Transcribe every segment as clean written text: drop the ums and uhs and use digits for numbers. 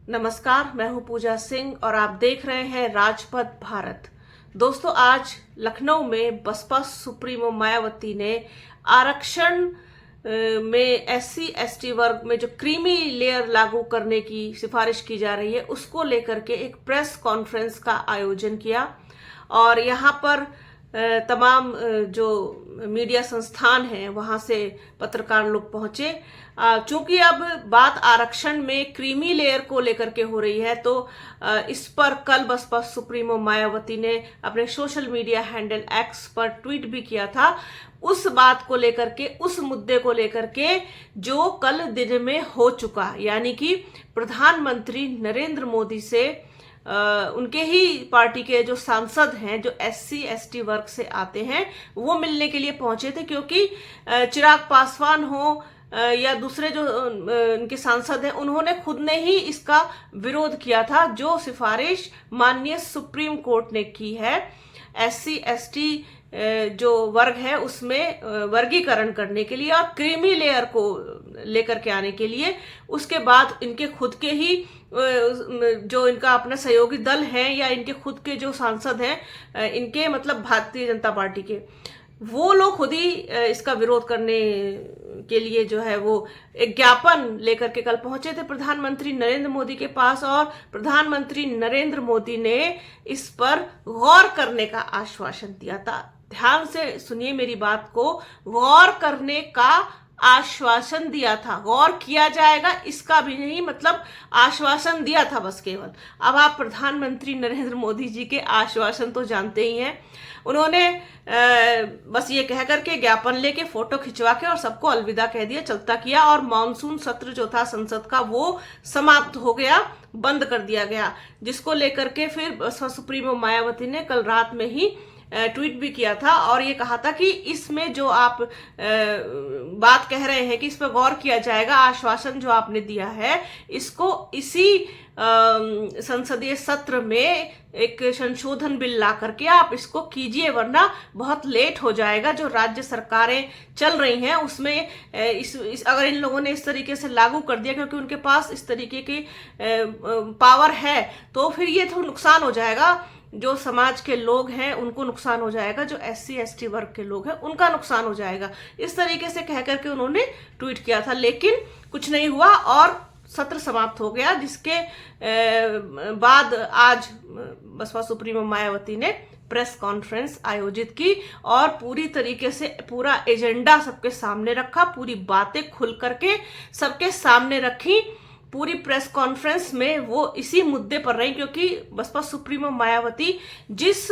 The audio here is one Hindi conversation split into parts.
नमस्कार, मैं हूं पूजा सिंह और आप देख रहे हैं राजपथ भारत। दोस्तों, आज लखनऊ में बसपा सुप्रीमो मायावती ने आरक्षण में एससी एसटी वर्ग में जो क्रीमी लेयर लागू करने की सिफारिश की जा रही है उसको लेकर के एक प्रेस कॉन्फ्रेंस का आयोजन किया। और यहाँ पर तमाम जो मीडिया संस्थान हैं वहाँ से पत्रकार लोग पहुँचे। चूंकि अब बात आरक्षण में क्रीमी लेयर को लेकर के हो रही है तो इस पर कल बसपा सुप्रीमो मायावती ने अपने सोशल मीडिया हैंडल एक्स पर ट्वीट भी किया था। उस बात को लेकर के, उस मुद्दे को लेकर के जो कल दिन में हो चुका, यानी कि प्रधानमंत्री नरेंद्र मोदी से उनके ही पार्टी के जो सांसद हैं जो एससी एसटी वर्ग से आते हैं वो मिलने के लिए पहुंचे थे। क्योंकि चिराग पासवान हो या दूसरे जो उनके सांसद हैं उन्होंने खुद ने ही इसका विरोध किया था, जो सिफारिश माननीय सुप्रीम कोर्ट ने की है एससी एसटी जो वर्ग है उसमें वर्गीकरण करने के लिए और क्रीमी लेयर को लेकर के आने के लिए। उसके बाद इनके खुद के ही जो इनका अपना सहयोगी दल है या इनके खुद के जो सांसद हैं, इनके मतलब भारतीय जनता पार्टी के, वो लोग खुद ही इसका विरोध करने के लिए जो है वो एक ज्ञापन लेकर के कल पहुंचे थे प्रधानमंत्री नरेंद्र मोदी के पास। और प्रधानमंत्री नरेंद्र मोदी ने इस पर गौर करने का आश्वासन दिया था। ध्यान से सुनिए मेरी बात को, गौर करने का आश्वासन दिया था। गौर किया जाएगा इसका भी नहीं, मतलब आश्वासन दिया था बस केवल। अब आप प्रधानमंत्री नरेंद्र मोदी जी के आश्वासन तो जानते ही हैं। उन्होंने बस ये कह करके ज्ञापन लेके फोटो खिंचवा के और सबको अलविदा कह दिया, चलता किया। और मानसून सत्र जो था संसद का वो समाप्त हो गया, बंद कर दिया गया, जिसको लेकर के फिर बसपा सुप्रीमो मायावती ने कल रात में ही ट्वीट भी किया था और ये कहा था कि इसमें जो आप बात कह रहे हैं कि इस पर गौर किया जाएगा, आश्वासन जो आपने दिया है इसको इसी संसदीय सत्र में एक संशोधन बिल ला करके आप इसको कीजिए, वरना बहुत लेट हो जाएगा। जो राज्य सरकारें चल रही हैं उसमें अगर इन लोगों ने इस तरीके से लागू कर दिया, क्योंकि उनके पास इस तरीके की पावर है, तो फिर ये तो नुकसान हो जाएगा। जो समाज के लोग हैं उनको नुकसान हो जाएगा, जो एससी एसटी वर्ग के लोग हैं उनका नुकसान हो जाएगा। इस तरीके से कह करके उन्होंने ट्वीट किया था, लेकिन कुछ नहीं हुआ और सत्र समाप्त हो गया। जिसके बाद आज बसपा सुप्रीमो मायावती ने प्रेस कॉन्फ्रेंस आयोजित की और पूरी तरीके से पूरा एजेंडा सबके सामने रखा, पूरी बातें खुल करके सबके सामने रखी। पूरी प्रेस कॉन्फ्रेंस में वो इसी मुद्दे पर रही, क्योंकि बसपा सुप्रीमो मायावती जिस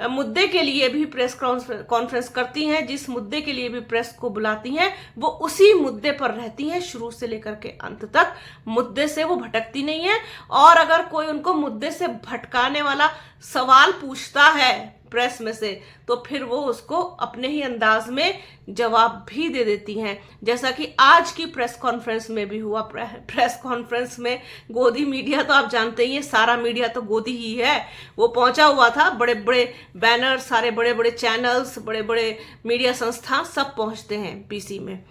मुद्दे के लिए भी प्रेस कॉन्फ्रेंस करती हैं, जिस मुद्दे के लिए भी प्रेस को बुलाती हैं, वो उसी मुद्दे पर रहती हैं शुरू से लेकर के अंत तक। मुद्दे से वो भटकती नहीं है। और अगर कोई उनको मुद्दे से भटकाने वाला सवाल पूछता है प्रेस में से, तो फिर वो उसको अपने ही अंदाज में जवाब भी दे देती हैं, जैसा कि आज की प्रेस कॉन्फ्रेंस में भी हुआ। प्रेस कॉन्फ्रेंस में गोदी मीडिया तो आप जानते ही हैं, सारा मीडिया तो गोदी ही है, वो पहुंचा हुआ था। बड़े बड़े बैनर, सारे बड़े बड़े चैनल्स, बड़े बड़े मीडिया संस्थान सब पहुंचते हैं पीसी में।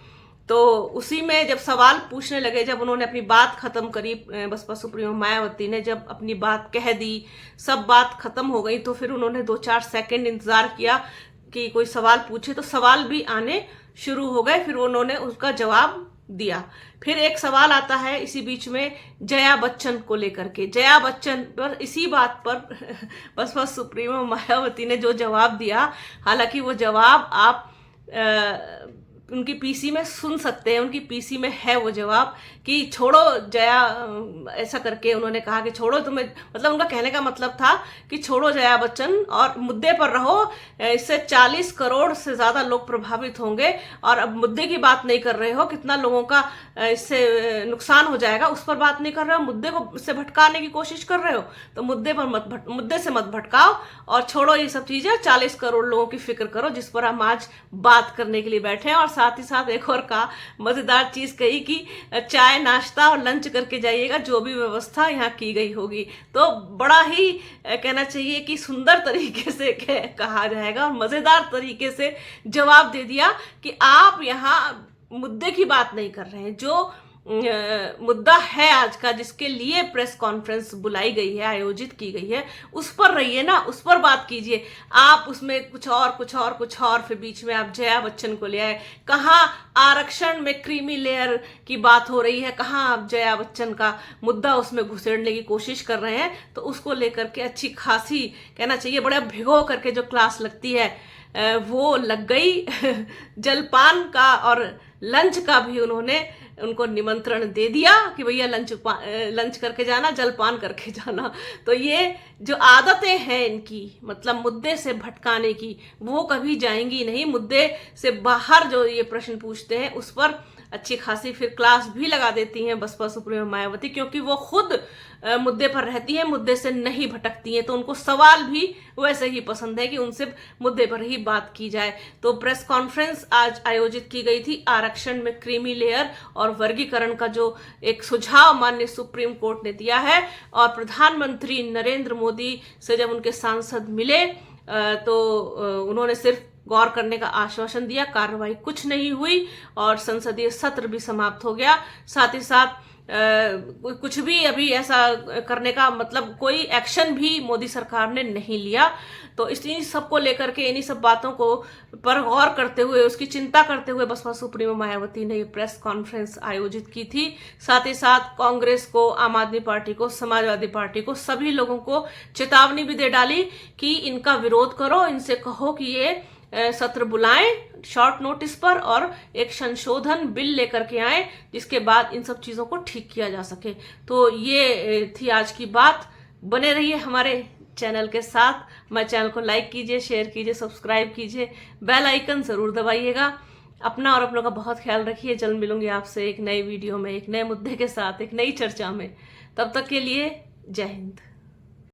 तो उसी में जब सवाल पूछने लगे, जब उन्होंने अपनी बात खत्म करी, बसपा सुप्रीमो मायावती ने जब अपनी बात कह दी, सब बात खत्म हो गई, तो फिर उन्होंने 2-4 सेकंड इंतजार किया कि कोई सवाल पूछे, तो सवाल भी आने शुरू हो गए। फिर उन्होंने उसका जवाब दिया। फिर एक सवाल आता है इसी बीच में जया बच्चन को लेकर के। जया बच्चन पर इसी बात पर बसपा सुप्रीमो मायावती ने जो जवाब दिया, हालांकि वो जवाब आप उनकी पीसी में सुन सकते हैं, उनकी पीसी में है वो जवाब कि छोड़ो जया, ऐसा करके उन्होंने कहा कि छोड़ो तुम्हें, मतलब उनका कहने का मतलब था कि छोड़ो जया बच्चन और मुद्दे पर रहो। इससे 40 करोड़ से ज्यादा लोग प्रभावित होंगे और अब मुद्दे की बात नहीं कर रहे हो, कितना लोगों का इससे नुकसान हो जाएगा उस पर बात नहीं कर रहे हो, मुद्दे को से भटकाने की कोशिश कर रहे हो, तो मुद्दे से मत भटकाओ और छोड़ो ये सब चीजें। 40 करोड़ लोगों की फिक्र करो जिस पर हम आज बात करने के लिए बैठे हैं। और साथ ही साथ एक और कहा, मजेदार चीज कही कि चाय नाश्ता और लंच करके जाइएगा, जो भी व्यवस्था यहाँ की गई होगी। तो बड़ा ही कहना चाहिए कि सुंदर तरीके से कहा जाएगा और मजेदार तरीके से जवाब दे दिया कि आप यहाँ मुद्दे की बात नहीं कर रहे हैं। जो मुद्दा है आज का, जिसके लिए प्रेस कॉन्फ्रेंस बुलाई गई है, आयोजित की गई है, उस पर रहिए ना, उस पर बात कीजिए। आप उसमें कुछ और फिर बीच में आप जया बच्चन को ले आए। कहाँ आरक्षण में क्रीमी लेयर की बात हो रही है, कहाँ आप जया बच्चन का मुद्दा उसमें घुसेड़ने की कोशिश कर रहे हैं। तो उसको लेकर के अच्छी खासी कहना चाहिए, बड़ा भिगो करके जो क्लास लगती है वो लग गई। जलपान का और लंच का भी उन्होंने उनको निमंत्रण दे दिया कि भैया लंच करके जाना, जलपान करके जाना। तो ये जो आदतें हैं इनकी, मतलब मुद्दे से भटकाने की, वो कभी जाएंगी नहीं। मुद्दे से बाहर जो ये प्रश्न पूछते हैं उस पर अच्छी खासी फिर क्लास भी लगा देती हैं बसपा सुप्रीमो मायावती, क्योंकि वो खुद मुद्दे पर रहती हैं, मुद्दे से नहीं भटकती हैं। तो उनको सवाल भी वैसे ही पसंद है कि उनसे मुद्दे पर ही बात की जाए। तो प्रेस कॉन्फ्रेंस आज आयोजित की गई थी। आरक्षण में क्रीमी लेयर और वर्गीकरण का जो एक सुझाव माननीय सुप्रीम कोर्ट ने दिया है, और प्रधानमंत्री नरेंद्र मोदी से जब उनके सांसद मिले तो उन्होंने सिर्फ गौर करने का आश्वासन दिया। कार्रवाई कुछ नहीं हुई और संसदीय सत्र भी समाप्त हो गया। साथ ही साथ कुछ भी अभी ऐसा करने का मतलब कोई एक्शन भी मोदी सरकार ने नहीं लिया। तो इन्हीं सबको लेकर के, इन्हीं सब बातों को पर गौर करते हुए, उसकी चिंता करते हुए बसपा सुप्रीमो मायावती ने प्रेस कॉन्फ्रेंस आयोजित की थी। साथ ही साथ कांग्रेस को, आम आदमी पार्टी को, समाजवादी पार्टी को, सभी लोगों को चेतावनी भी दे डाली कि इनका विरोध करो, इनसे कहो कि ये सत्र बुलाएं शॉर्ट नोटिस पर और एक संशोधन बिल लेकर के आए, जिसके बाद इन सब चीजों को ठीक किया जा सके। तो ये थी आज की बात। बने रहिए हमारे चैनल के साथ। हमारे चैनल को लाइक कीजिए, शेयर कीजिए, सब्सक्राइब कीजिए, बेल आइकन जरूर दबाइएगा। अपना और अपनों का बहुत ख्याल रखिए। जल्द मिलूंगी आपसे एक नई वीडियो में, एक नए मुद्दे के साथ, एक नई चर्चा में। तब तक के लिए जय हिंद।